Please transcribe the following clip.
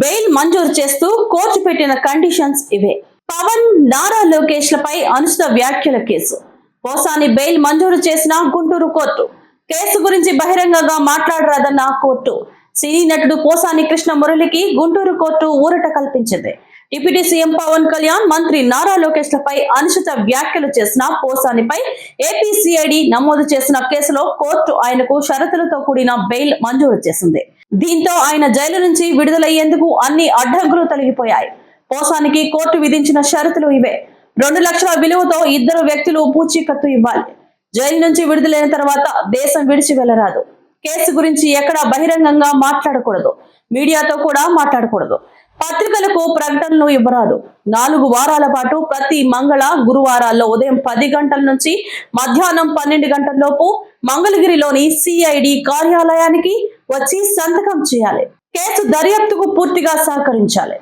Bail మంజూరు చేస్తూ court పెట్టిన కండిషన్స్ ఇవే. పవన్, నారా లోకేష్ లపై అనుచిత వ్యాఖ్యల కేసు. పోసాని బెయిల్ మంజూరు చేసిన గుంటూరు కోర్టు. కేసు గురించి బహిరంగంగా మాట్లాడరాదన్న కోర్టు. సినీ నటుడు పోసాని కృష్ణ మురళికి గుంటూరు కోర్టు ఊరట కల్పించింది. డిప్యూటీ సీఎం పవన్ కళ్యాణ్, మంత్రి నారా లోకేష్ లపై అనుచిత వ్యాఖ్యలు చేసిన పోసానిపై ఏపీ సిఐడి నమోదు చేసిన కేసులో కోర్టు ఆయనకు షరతులతో కూడిన బెయిల్ మంజూరు చేసింది. దీంతో ఆయన జైలు నుంచి విడుదలయ్యేందుకు అన్ని అడ్డంకులు తొలగిపోయాయి. పోసానికి కోర్టు విధించిన షరతులు ఇవే. 2 లక్షల విలువతో 2 వ్యక్తులు పూచీకత్తు ఇవ్వాలి. జైలు నుంచి విడుదలైన తర్వాత దేశం విడిచి వెళ్లరాదు. కేసు గురించి ఎక్కడా బహిరంగంగా మాట్లాడకూడదు. మీడియాతో కూడా మాట్లాడకూడదు. పత్రికలకు ప్రకటనలు ఇవ్వరాదు. 4 వారాల పాటు ప్రతి మంగళ, గురువారాల్లో ఉదయం 10 గంటల నుంచి మధ్యాహ్నం 12 గంటల లోపు మంగళగిరిలోని సిఐడి కార్యాలయానికి వచ్చి సంతకం చేయాలి. కేసు దర్యాప్తుకు పూర్తిగా సహకరించాలి.